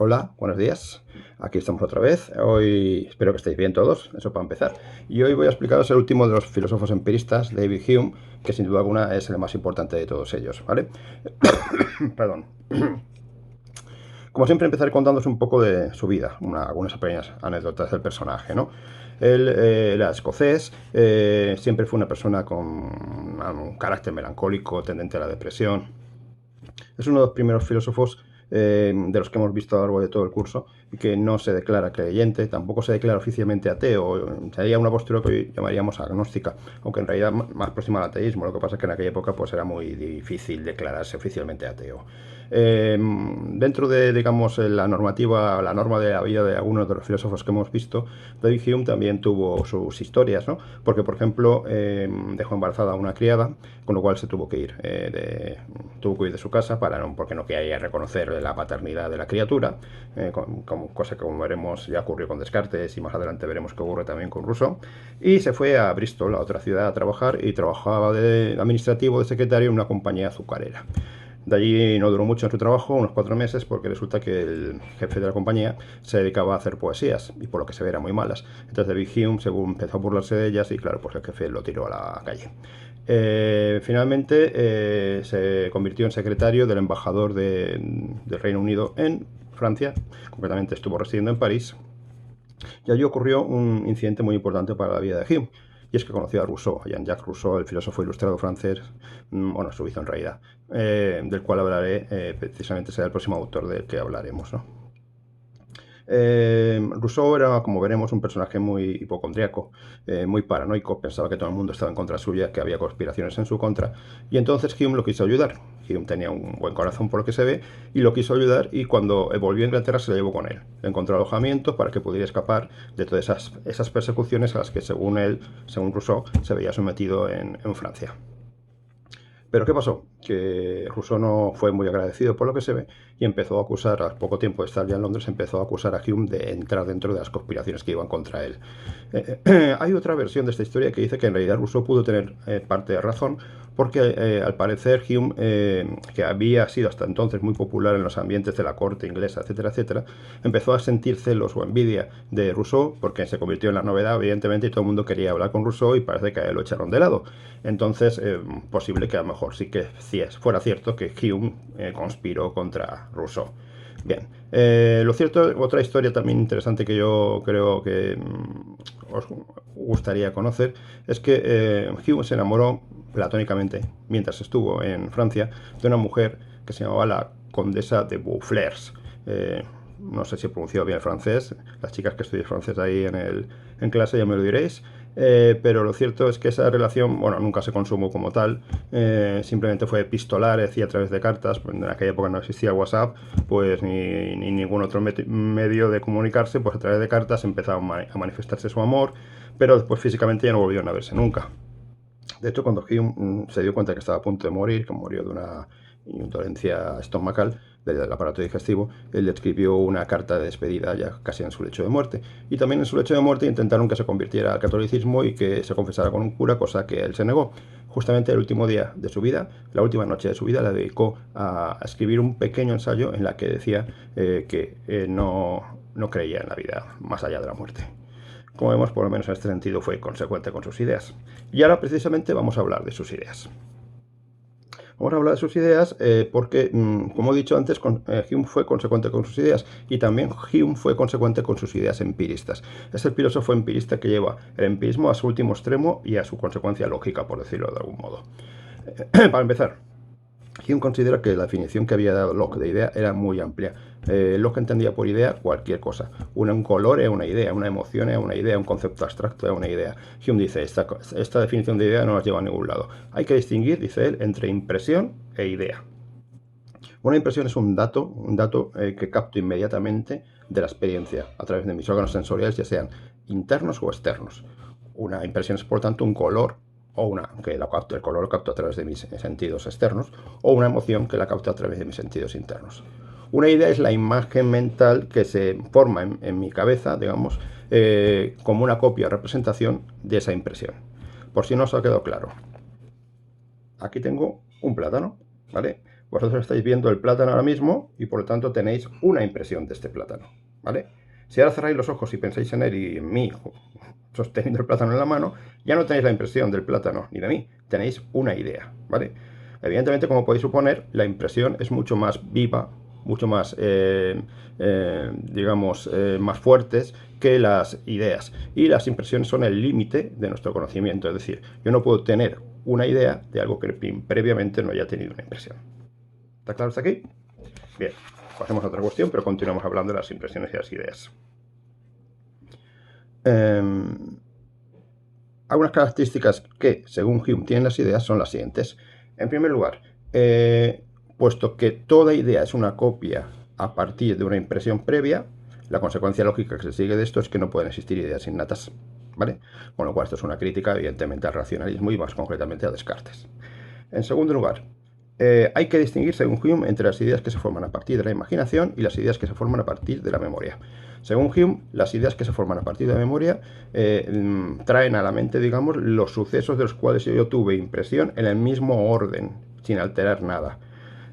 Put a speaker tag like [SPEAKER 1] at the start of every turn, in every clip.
[SPEAKER 1] Hola, buenos días. Aquí estamos otra vez. Hoy espero que estéis bien todos, eso para empezar. Y hoy voy a explicaros el último de los filósofos empiristas, David Hume, que sin duda alguna es el más importante de todos ellos, ¿vale? Perdón. Como siempre empezaré contándoos un poco de su vida, algunas pequeñas anécdotas del personaje, ¿no? Él era escocés, siempre fue una persona con un carácter melancólico, tendente a la depresión. Es uno de los primeros filósofos de los que hemos visto a lo largo de todo el curso, y que no se declara creyente, tampoco se declara oficialmente ateo, sería una postura que hoy llamaríamos agnóstica, aunque en realidad más próxima al ateísmo. Lo que pasa es que en aquella época pues era muy difícil declararse oficialmente ateo. Dentro de, digamos, la norma de la vida de algunos de los filósofos que hemos visto, David Hume también tuvo sus historias, ¿no? Porque, por ejemplo, dejó embarazada a una criada, con lo cual se tuvo que ir, de su casa porque no quería reconocer la paternidad de la criatura, cosa que, como veremos, ya ocurrió con Descartes y más adelante veremos que ocurre también con Rousseau. Y se fue a Bristol, a otra ciudad, a trabajar, y trabajaba de administrativo, de secretario en una compañía azucarera. De allí no duró mucho en su trabajo, unos 4 meses, porque resulta que el jefe de la compañía se dedicaba a hacer poesías, y por lo que se ve eran muy malas. Entonces David Hume según empezó a burlarse de ellas, y claro, pues el jefe lo tiró a la calle. Finalmente se convirtió en secretario del embajador del Reino Unido en Francia, concretamente estuvo residiendo en París, y allí ocurrió un incidente muy importante para la vida de Hume. Y es que conoció a Rousseau, a Jean-Jacques Rousseau, el filósofo ilustrado francés, bueno, suizo en realidad, del cual hablaré, precisamente será el próximo autor del que hablaremos, ¿no? Rousseau era, como veremos, un personaje muy hipocondriaco, muy paranoico, pensaba que todo el mundo estaba en contra suya, que había conspiraciones en su contra, y entonces Hume lo quiso ayudar. Hume tenía un buen corazón por lo que se ve, y lo quiso ayudar, y cuando volvió a Inglaterra se lo llevó con él. Le encontró alojamiento para que pudiera escapar de todas esas persecuciones a las que, según él, según Rousseau, se veía sometido en Francia. Pero ¿qué pasó? Que Rousseau no fue muy agradecido por lo que se ve y empezó a acusar, al poco tiempo de estar ya en Londres, empezó a acusar a Hume de entrar dentro de las conspiraciones que iban contra él. Hay otra versión de esta historia que dice que en realidad Rousseau pudo tener parte de razón, porque al parecer Hume, que había sido hasta entonces muy popular en los ambientes de la corte inglesa, etcétera, etcétera, empezó a sentir celos o envidia de Rousseau, porque se convirtió en la novedad, evidentemente, y todo el mundo quería hablar con Rousseau, y parece que a él lo echaron de lado. Entonces, posible que a lo mejor sí que fuera cierto que Hume conspiró contra Rousseau. Bien, lo cierto, otra historia también interesante que yo creo que os gustaría conocer, es que Hume se enamoró platónicamente, mientras estuvo en Francia, de una mujer que se llamaba la condesa de Boufflers. No sé si he pronunciado bien el francés, las chicas que estudian francés ahí en clase ya me lo diréis. Pero lo cierto es que esa relación, bueno, nunca se consumó como tal, simplemente fue epistolar, decía, a través de cartas. En aquella época no existía WhatsApp, pues ni ningún otro medio de comunicarse, pues a través de cartas empezaba a manifestarse su amor, pero después físicamente ya no volvieron a verse nunca. De hecho, cuando Hume se dio cuenta que estaba a punto de morir, que murió de una dolencia estomacal del aparato digestivo, él le escribió una carta de despedida ya casi en su lecho de muerte. Y también en su lecho de muerte intentaron que se convirtiera al catolicismo y que se confesara con un cura, cosa que él se negó. Justamente el último día de su vida, la última noche de su vida, la dedicó a escribir un pequeño ensayo en la que decía que no creía en la vida más allá de la muerte. Como vemos, por lo menos en este sentido fue consecuente con sus ideas. Y ahora precisamente vamos a hablar de sus ideas. Vamos a hablar de sus ideas porque, como he dicho antes, Hume fue consecuente con sus ideas, y también Hume fue consecuente con sus ideas empiristas. Es el filósofo empirista que lleva el empirismo a su último extremo y a su consecuencia lógica, por decirlo de algún modo. Para empezar, Hume considera que la definición que había dado Locke de idea era muy amplia. Locke entendía por idea cualquier cosa. Un color es una idea, una emoción es una idea, un concepto abstracto es una idea. Hume dice, esta definición de idea no nos lleva a ningún lado. Hay que distinguir, dice él, entre impresión e idea. Una impresión es un dato que capto inmediatamente de la experiencia a través de mis órganos sensoriales, ya sean internos o externos. Una impresión es, por tanto, un color, el color lo capto a través de mis sentidos externos, o una emoción que la capto a través de mis sentidos internos. Una idea es la imagen mental que se forma en mi cabeza, digamos, como una copia o representación de esa impresión. Por si no os ha quedado claro, aquí tengo un plátano, ¿vale? vosotros estáis viendo el plátano ahora mismo y por lo tanto tenéis una impresión de este plátano, ¿vale? Si ahora cerráis los ojos y pensáis en él y en mí, sosteniendo el plátano en la mano, ya no tenéis la impresión del plátano ni de mí, tenéis una idea, ¿vale? Evidentemente, como podéis suponer, la impresión es mucho más viva, mucho más, digamos, más fuertes que las ideas. Y las impresiones son el límite de nuestro conocimiento. Es decir, yo no puedo tener una idea de algo que previamente no haya tenido una impresión. ¿Está claro hasta aquí? Bien, pasemos a otra cuestión, pero continuamos hablando de las impresiones y las ideas. Algunas características que, según Hume, tienen las ideas son las siguientes. En primer lugar, puesto que toda idea es una copia a partir de una impresión previa, la consecuencia lógica que se sigue de esto es que no pueden existir ideas innatas, ¿vale? Con lo cual esto es una crítica, evidentemente, al racionalismo y más concretamente a Descartes. En segundo lugar, hay que distinguir, según Hume, entre las ideas que se forman a partir de la imaginación y las ideas que se forman a partir de la memoria. Según Hume, las ideas que se forman a partir de la memoria traen a la mente, digamos, los sucesos de los cuales yo tuve impresión en el mismo orden, sin alterar nada.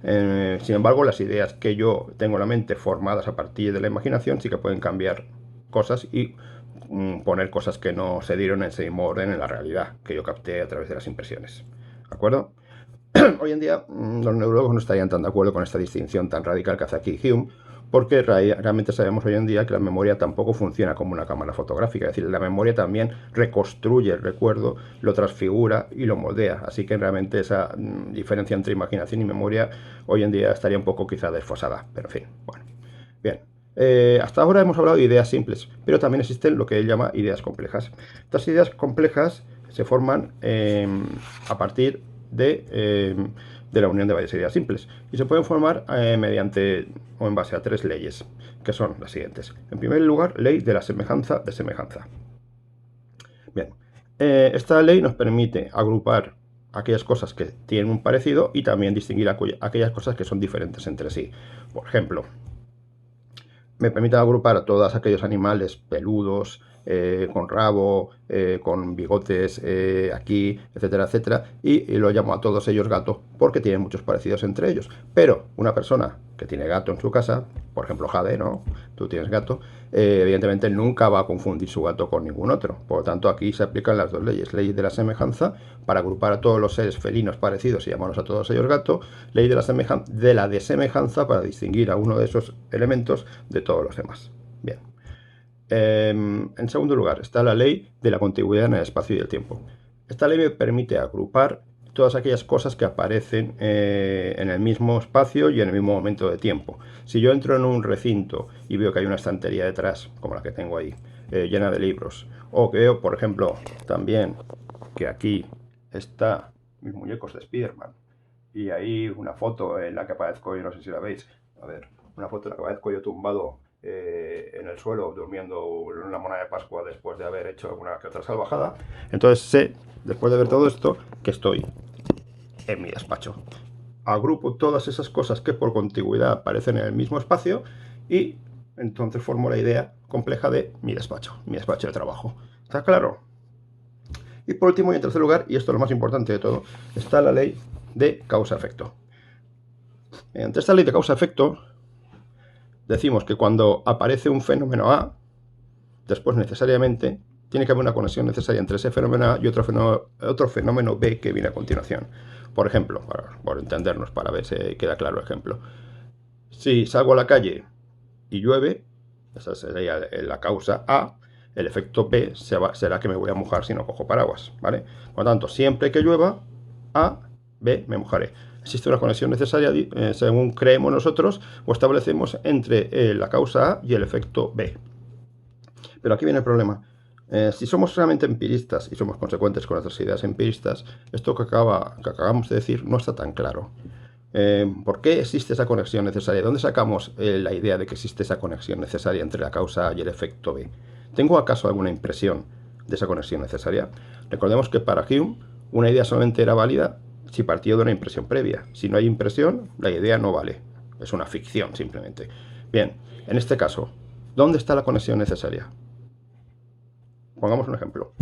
[SPEAKER 1] Sin embargo, las ideas que yo tengo en la mente formadas a partir de la imaginación sí que pueden cambiar cosas y poner cosas que no se dieron en ese mismo orden en la realidad, que yo capté a través de las impresiones. ¿De acuerdo? Hoy en día los neurólogos no estarían tan de acuerdo con esta distinción tan radical que hace aquí Hume, porque realmente sabemos hoy en día que la memoria tampoco funciona como una cámara fotográfica, es decir, la memoria también reconstruye el recuerdo, lo transfigura y lo moldea, así que realmente esa diferencia entre imaginación y memoria hoy en día estaría un poco quizá desfasada, pero en fin, bueno, bien. Hasta ahora hemos hablado de ideas simples, pero también existen lo que él llama ideas complejas. Estas ideas complejas se forman a partir de la unión de varias ideas simples y se pueden formar mediante o en base a tres leyes, que son las siguientes. En primer lugar, ley de la semejanza de semejanza. Bien, esta ley nos permite agrupar aquellas cosas que tienen un parecido y también distinguir aquellas cosas que son diferentes entre sí. Por ejemplo, me permite agrupar a todos aquellos animales peludos, con rabo, con bigotes aquí, etcétera, etcétera, y lo llamo a todos ellos gato porque tienen muchos parecidos entre ellos. Pero una persona que tiene gato en su casa, por ejemplo Jade, ¿no? Tú tienes gato, evidentemente nunca va a confundir su gato con ningún otro. Por lo tanto, aquí se aplican las dos leyes. Ley de la semejanza para agrupar a todos los seres felinos parecidos y llamarlos a todos ellos gato. Ley de la desemejanza para distinguir a uno de esos elementos de todos los demás. Bien. En segundo lugar, está la ley de la contigüidad en el espacio y el tiempo. Esta ley me permite agrupar todas aquellas cosas que aparecen en el mismo espacio y en el mismo momento de tiempo. Si yo entro en un recinto y veo que hay una estantería detrás, como la que tengo ahí, llena de libros, o que veo, por ejemplo, también que aquí está mis muñecos de Spiderman y ahí una foto en la que aparezco, yo no sé si la veis, a ver, una foto en la que aparezco yo tumbado en el suelo durmiendo en una mona de Pascua después de haber hecho alguna que otra salvajada. Entonces sé, después de ver todo esto, que estoy en mi despacho. Agrupo todas esas cosas que por contigüidad aparecen en el mismo espacio y entonces formo la idea compleja de mi despacho de trabajo. ¿Está claro? Y por último y en tercer lugar, y esto es lo más importante de todo, está la ley de causa-efecto. Mediante esta ley de causa-efecto decimos que cuando aparece un fenómeno A, después necesariamente tiene que haber una conexión necesaria entre ese fenómeno A y otro fenómeno B que viene a continuación. Por ejemplo, por entendernos, para ver si queda claro el ejemplo. Si salgo a la calle y llueve, esa sería la causa A, el efecto B será que me voy a mojar si no cojo paraguas, ¿vale? Por lo tanto, siempre que llueva, A, B, me mojaré. Existe una conexión necesaria, según creemos nosotros, o establecemos entre la causa A y el efecto B. Pero aquí viene el problema. Si somos realmente empiristas y somos consecuentes con nuestras ideas empiristas, esto que acabamos de decir no está tan claro. ¿Por qué existe esa conexión necesaria? ¿De dónde sacamos la idea de que existe esa conexión necesaria entre la causa A y el efecto B? ¿Tengo acaso alguna impresión de esa conexión necesaria? Recordemos que para Hume una idea solamente era válida si partía de una impresión previa. Si no hay impresión, la idea no vale. Es una ficción simplemente. Bien, en este caso, ¿dónde está la conexión necesaria? Pongamos un ejemplo.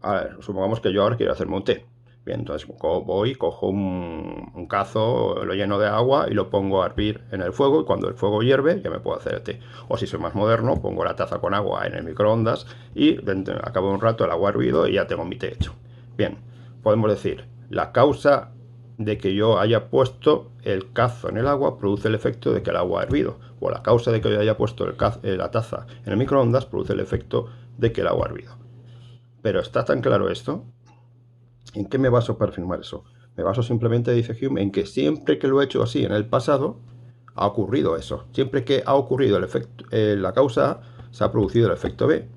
[SPEAKER 1] A ver, supongamos que yo ahora quiero hacerme un té. Bien, entonces voy, cojo un cazo, lo lleno de agua y lo pongo a hervir en el fuego, y cuando el fuego hierve ya me puedo hacer el té. O si soy más moderno, pongo la taza con agua en el microondas y a cabo de un rato el agua ha hervido y ya tengo mi té hecho. Bien, podemos decir, la causa de que yo haya puesto el cazo en el agua produce el efecto de que el agua ha hervido, o la causa de que yo haya puesto la taza en el microondas produce el efecto de que el agua ha hervido. Pero ¿está tan claro esto? ¿En qué me baso para afirmar eso? Me baso simplemente, dice Hume, en que siempre que lo he hecho así en el pasado, ha ocurrido eso. Siempre que ha ocurrido el efecto, la causa A, se ha producido el efecto B.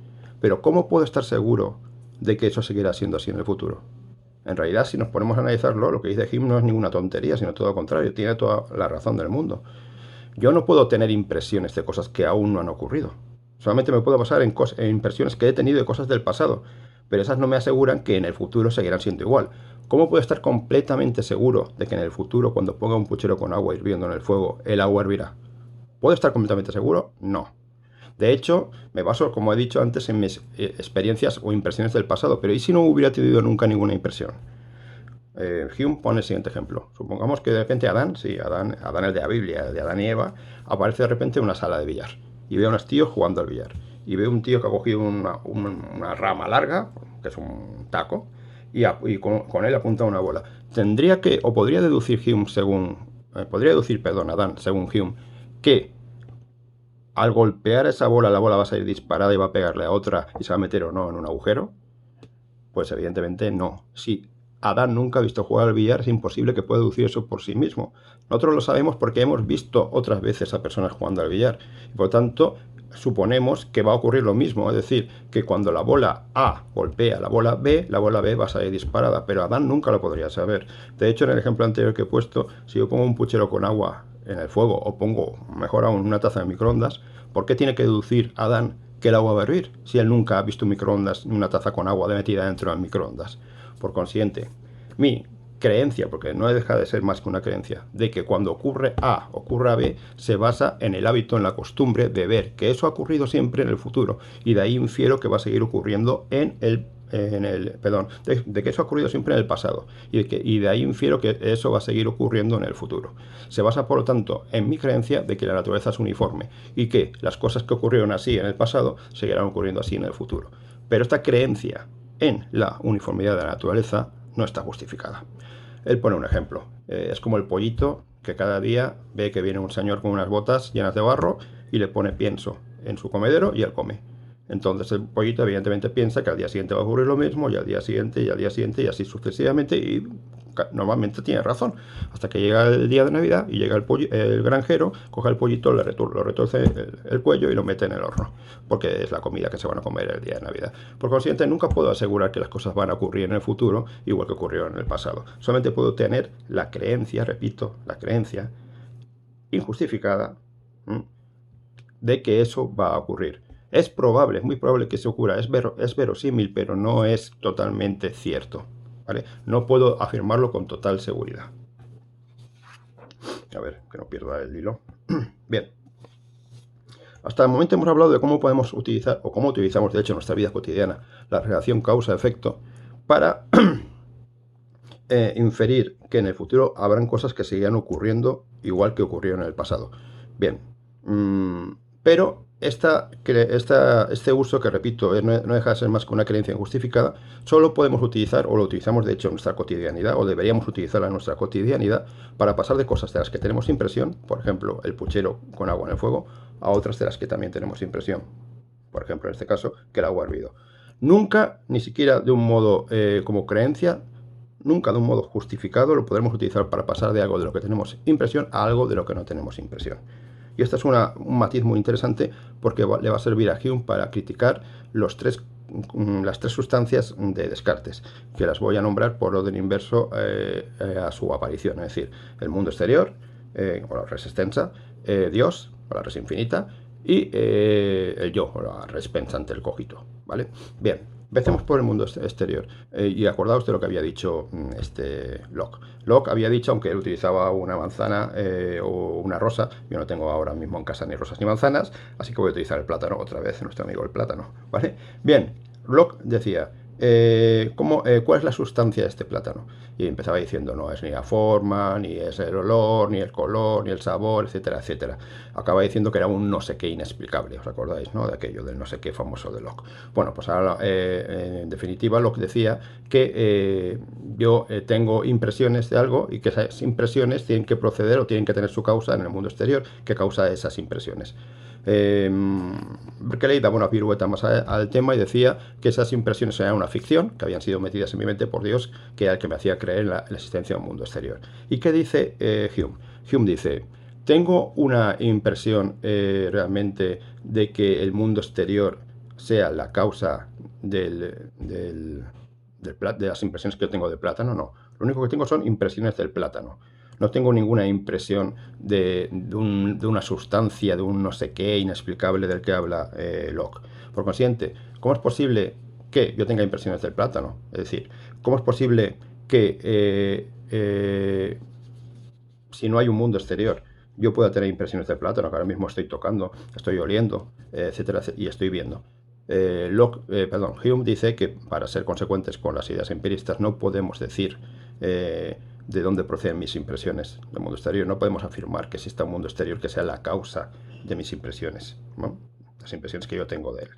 [SPEAKER 1] Pero ¿cómo puedo estar seguro de que eso seguirá siendo así en el futuro? En realidad, si nos ponemos a analizarlo, lo que dice Hume no es ninguna tontería, sino todo lo contrario, tiene toda la razón del mundo. Yo no puedo tener impresiones de cosas que aún no han ocurrido. Solamente me puedo basar en impresiones que he tenido de cosas del pasado, pero esas no me aseguran que en el futuro seguirán siendo igual. ¿Cómo puedo estar completamente seguro de que en el futuro, cuando ponga un puchero con agua hirviendo en el fuego, el agua hervirá? ¿Puedo estar completamente seguro? No. De hecho, me baso, como he dicho antes, en mis experiencias o impresiones del pasado, pero ¿y si no hubiera tenido nunca ninguna impresión? Hume pone el siguiente ejemplo. Supongamos que de repente Adán, sí, Adán el de la Biblia, el de Adán y Eva, aparece de repente en una sala de billar y ve a unos tíos jugando al billar. Y ve un tío que ha cogido una rama larga, que es un taco, y con él apunta una bola. Tendría que, o podría deducir Hume según, podría deducir, perdón, Adán, según Hume, que al golpear esa bola, la bola va a salir disparada y va a pegarle a otra y se va a meter o no en un agujero. Pues evidentemente no. Si Adán nunca ha visto jugar al billar, es imposible que pueda deducir eso por sí mismo. Nosotros lo sabemos porque hemos visto otras veces a personas jugando al billar. Y por lo tanto, suponemos que va a ocurrir lo mismo. Es decir, que cuando la bola A golpea la bola B va a salir disparada. Pero Adán nunca lo podría saber. De hecho, en el ejemplo anterior que he puesto, si yo pongo un puchero con agua en el fuego o pongo, mejor aún, una taza de microondas, ¿por qué tiene que deducir Adán que el agua va a hervir si él nunca ha visto un microondas, una taza con agua metida dentro del microondas? Por consiguiente, mi creencia, porque no deja de ser más que una creencia, de que cuando ocurre A, ocurra B, se basa en el hábito, en la costumbre de ver que eso ha ocurrido siempre en el futuro, y de ahí infiero que va a seguir ocurriendo de que eso ha ocurrido siempre en el pasado, y de ahí infiero que eso va a seguir ocurriendo en el futuro. Se basa, por lo tanto, en mi creencia de que la naturaleza es uniforme y que las cosas que ocurrieron así en el pasado seguirán ocurriendo así en el futuro. Pero esta creencia en la uniformidad de la naturaleza no está justificada. Él pone un ejemplo. Es como el pollito que cada día ve que viene un señor con unas botas llenas de barro y le pone pienso en su comedero y él come. Entonces el pollito evidentemente piensa que al día siguiente va a ocurrir lo mismo, y al día siguiente, y al día siguiente, y así sucesivamente, y normalmente tiene razón. Hasta que llega el día de Navidad y llega el granjero, coge el pollito, lo retorce el cuello y lo mete en el horno, porque es la comida que se van a comer el día de Navidad. Por consiguiente, nunca puedo asegurar que las cosas van a ocurrir en el futuro igual que ocurrieron en el pasado. Solamente puedo tener la creencia, repito, la creencia injustificada de que eso va a ocurrir. Es probable, es muy probable que eso ocurra, es verosímil, pero no es totalmente cierto, ¿vale? No puedo afirmarlo con total seguridad. A ver, que no pierda el hilo. Bien. Hasta el momento hemos hablado de cómo podemos utilizar, o cómo utilizamos de hecho en nuestra vida cotidiana, la relación causa-efecto para inferir que en el futuro habrán cosas que seguirán ocurriendo igual que ocurrieron en el pasado. Bien, pero este uso, que repito, no deja de ser más que una creencia injustificada, solo podemos utilizar, o lo utilizamos de hecho en nuestra cotidianidad, o deberíamos utilizarla en nuestra cotidianidad, para pasar de cosas de las que tenemos impresión, por ejemplo, el puchero con agua en el fuego, a otras de las que también tenemos impresión, por ejemplo, en este caso, que el agua ha hervido. Nunca, ni siquiera de un modo como creencia, nunca de un modo justificado lo podremos utilizar para pasar de algo de lo que tenemos impresión a algo de lo que no tenemos impresión. Y este es un matiz muy interesante, porque le va a servir a Hume para criticar las tres sustancias de Descartes, que las voy a nombrar por orden inverso a su aparición, es decir, el mundo exterior, o la res extensa, Dios, o la res infinita, y el yo, o la res pensante, el cogito, ¿vale? Bien. Empecemos por el mundo exterior, y acordaos de lo que había dicho Locke. Locke había dicho, aunque él utilizaba una manzana o una rosa, yo no tengo ahora mismo en casa ni rosas ni manzanas, así que voy a utilizar el plátano otra vez, nuestro amigo el plátano, ¿vale? Bien, Locke decía ¿cuál es la sustancia de este plátano? Y empezaba diciendo, no es ni la forma, ni es el olor, ni el color, ni el sabor, etcétera, etcétera. Acaba diciendo que era un no sé qué inexplicable, ¿os acordáis, no? De aquello del no sé qué famoso de Locke. Bueno, pues ahora, en definitiva, Locke decía que yo tengo impresiones de algo y que esas impresiones tienen que proceder o tienen que tener su causa en el mundo exterior. ¿Qué causa esas impresiones? Berkeley daba una pirueta más al tema y decía que esas impresiones eran una ficción, que habían sido metidas en mi mente por Dios, que era el que me hacía creer en la existencia de un mundo exterior. ¿Y qué dice Hume? Hume dice, tengo una impresión realmente de que el mundo exterior sea la causa de las impresiones que yo tengo del plátano, no. Lo único que tengo son impresiones del plátano. No tengo ninguna impresión de una sustancia, de un no sé qué inexplicable del que habla Locke. Por consiguiente, ¿cómo es posible que yo tenga impresiones del plátano? Es decir, ¿cómo es posible que si no hay un mundo exterior, yo pueda tener impresiones del plátano, que ahora mismo estoy tocando, estoy oliendo, etcétera, y estoy viendo? Hume dice que para ser consecuentes con las ideas empiristas no podemos decir de dónde proceden mis impresiones del mundo exterior. No podemos afirmar que exista un mundo exterior que sea la causa de mis impresiones, ¿no? Las impresiones que yo tengo de él.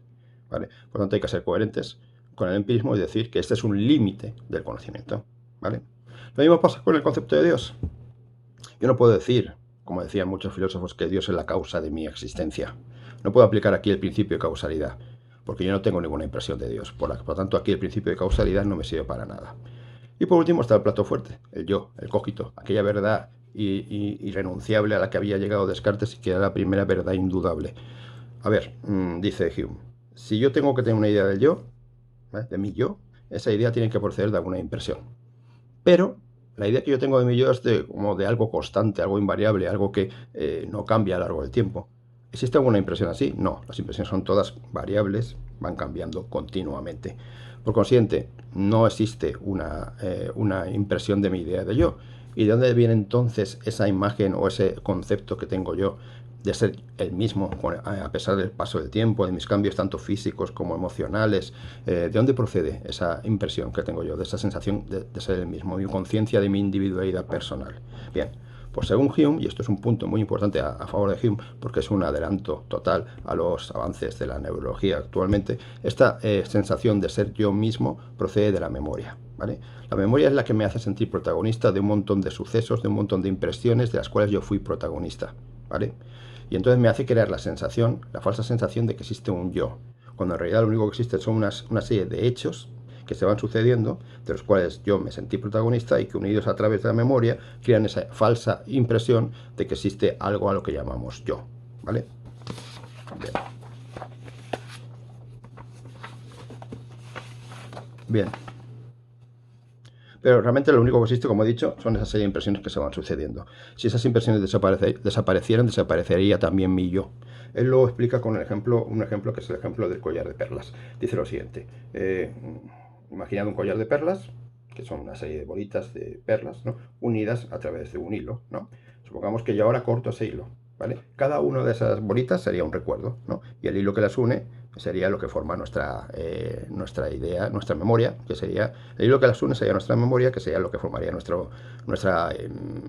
[SPEAKER 1] ¿Vale? Por lo tanto, hay que ser coherentes con el empirismo y decir que este es un límite del conocimiento. ¿Vale? Lo mismo pasa con el concepto de Dios. Yo no puedo decir, como decían muchos filósofos, que Dios es la causa de mi existencia. No puedo aplicar aquí el principio de causalidad, porque yo no tengo ninguna impresión de Dios. Por lo tanto, aquí el principio de causalidad no me sirve para nada. Y por último está el plato fuerte, el yo, el cogito, aquella verdad irrenunciable a la que había llegado Descartes y que era la primera verdad indudable. A ver, dice Hume, si yo tengo que tener una idea del yo, ¿vale?, de mi yo, esa idea tiene que proceder de alguna impresión. Pero la idea que yo tengo de mi yo es como de algo constante, algo invariable, algo que no cambia a lo largo del tiempo. ¿Existe alguna impresión así? No, las impresiones son todas variables, van cambiando continuamente. Por consiguiente, no existe una impresión de mi idea de yo. ¿Y de dónde viene entonces esa imagen o ese concepto que tengo yo de ser el mismo, a pesar del paso del tiempo, de mis cambios tanto físicos como emocionales? ¿De dónde procede esa impresión que tengo yo, de esa sensación de ser el mismo, mi conciencia de mi individualidad personal? Bien, pues según Hume, y esto es un punto muy importante a favor de Hume, porque es un adelanto total a los avances de la neurología actualmente, esta sensación de ser yo mismo procede de la memoria. ¿Vale? La memoria es la que me hace sentir protagonista de un montón de sucesos, de un montón de impresiones de las cuales yo fui protagonista. ¿Vale? Y entonces me hace crear la sensación, la falsa sensación de que existe un yo, cuando en realidad lo único que existe son una serie de hechos que se van sucediendo, de los cuales yo me sentí protagonista y que unidos a través de la memoria crean esa falsa impresión de que existe algo a lo que llamamos yo. ¿Vale? Bien. Bien. Pero realmente lo único que existe, como he dicho, son esas serie de impresiones que se van sucediendo. Si esas impresiones desaparecieran, desaparecería también mi yo. Él lo explica con un ejemplo que es el ejemplo del collar de perlas. Dice lo siguiente, imaginad un collar de perlas, que son una serie de bolitas de perlas, ¿no?, unidas a través de un hilo, ¿no? Supongamos que yo ahora corto ese hilo, ¿vale? Cada una de esas bolitas sería un recuerdo, ¿no? Y el hilo que las une sería lo que forma nuestra idea, nuestra memoria, que sería, el hilo que las une sería nuestra memoria, que sería lo que formaría nuestra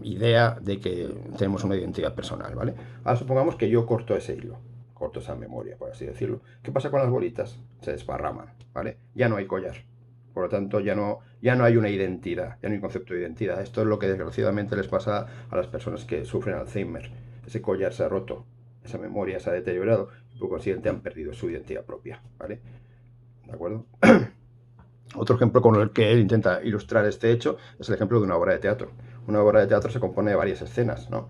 [SPEAKER 1] idea de que tenemos una identidad personal, ¿vale? Ahora supongamos que yo corto ese hilo, corto esa memoria, por así decirlo. ¿Qué pasa con las bolitas? Se desparraman, ¿vale? Ya no hay collar. Por lo tanto, ya no hay una identidad, ya no hay un concepto de identidad. Esto es lo que desgraciadamente les pasa a las personas que sufren Alzheimer. Ese collar se ha roto, esa memoria se ha deteriorado y por consiguiente han perdido su identidad propia, ¿vale? ¿De acuerdo? Otro ejemplo con el que él intenta ilustrar este hecho es el ejemplo de una obra de teatro. Una obra de teatro se compone de varias escenas, ¿no?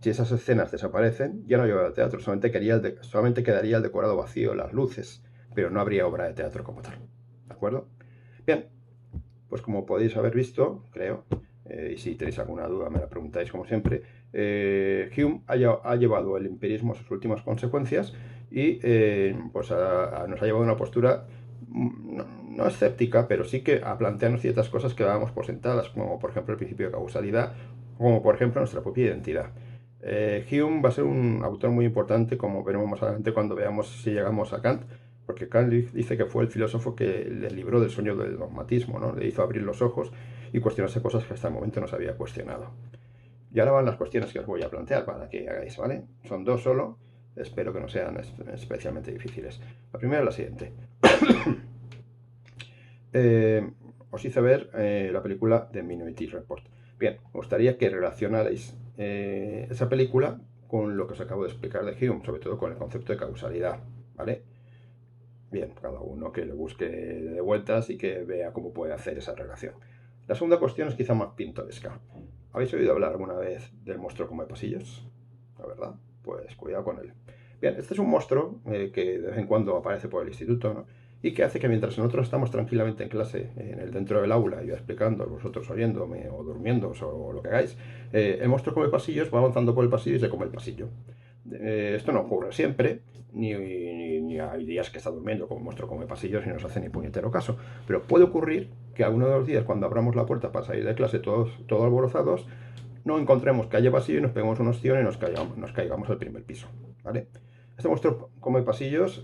[SPEAKER 1] Si esas escenas desaparecen, ya no hay obra de teatro, solamente quedaría el decorado vacío, las luces, pero no habría obra de teatro como tal. ¿De acuerdo? Bien, pues como podéis haber visto, creo, y si tenéis alguna duda me la preguntáis como siempre, Hume ha llevado el empirismo a sus últimas consecuencias y pues nos ha llevado a una postura no escéptica, pero sí que a plantearnos ciertas cosas que dábamos por sentadas, como por ejemplo el principio de causalidad, como por ejemplo nuestra propia identidad. Hume va a ser un autor muy importante, como veremos más adelante cuando veamos si llegamos a Kant, porque Kant dice que fue el filósofo que le libró del sueño del dogmatismo, ¿no? Le hizo abrir los ojos y cuestionarse cosas que hasta el momento no se había cuestionado. Y ahora van las cuestiones que os voy a plantear para que hagáis, ¿vale? Son dos solo, espero que no sean especialmente difíciles. La primera es la siguiente. Os hice ver la película de Minority Report. Bien, me gustaría que relacionarais esa película con lo que os acabo de explicar de Hume, sobre todo con el concepto de causalidad, ¿vale? Bien, cada uno que le busque de vueltas y que vea cómo puede hacer esa relación. La segunda cuestión es quizá más pintoresca. ¿Habéis oído hablar alguna vez del monstruo come pasillos? La verdad, pues cuidado con él. Bien, este es un monstruo que de vez en cuando aparece por el instituto, ¿no? Y que hace que mientras nosotros estamos tranquilamente en clase, en el dentro del aula, yo explicando, vosotros oyéndome o durmiendo o lo que hagáis, el monstruo come pasillos, va avanzando por el pasillo y se come el pasillo. Esto no ocurre siempre, ni hay días que está durmiendo como un monstruo come pasillos y no nos hace ni puñetero caso. Pero puede ocurrir que alguno de los días, cuando abramos la puerta para salir de clase todos alborozados, no encontremos calle pasillo y nos pegamos un ostión y nos caigamos al primer piso, ¿vale? Este monstruo come pasillos,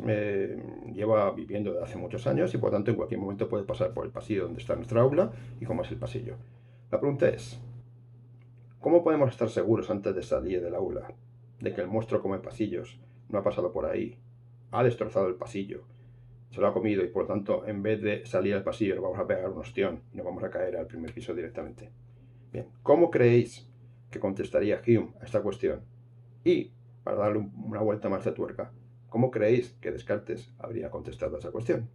[SPEAKER 1] lleva viviendo desde hace muchos años y por tanto en cualquier momento puede pasar por el pasillo donde está nuestra aula y cómo es el pasillo. La pregunta es, ¿cómo podemos estar seguros antes de salir del aula de que el monstruo come pasillos no ha pasado por ahí, ha destrozado el pasillo, se lo ha comido y por tanto en vez de salir al pasillo nos vamos a pegar un ostión y nos vamos a caer al primer piso directamente? Bien, ¿cómo creéis que contestaría Hume a esta cuestión? Y, para darle una vuelta más de tuerca, ¿cómo creéis que Descartes habría contestado a esa cuestión?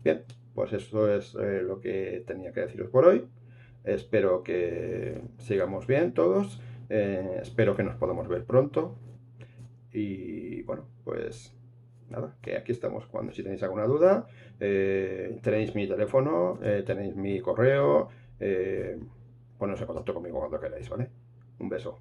[SPEAKER 1] Bien, pues eso es lo que tenía que deciros por hoy. Espero que sigamos bien todos. Espero que nos podamos ver pronto. Y bueno, pues nada, que aquí estamos cuando si tenéis alguna duda. Tenéis mi teléfono, tenéis mi correo. Poneros en contacto conmigo cuando queráis, ¿vale? Un beso.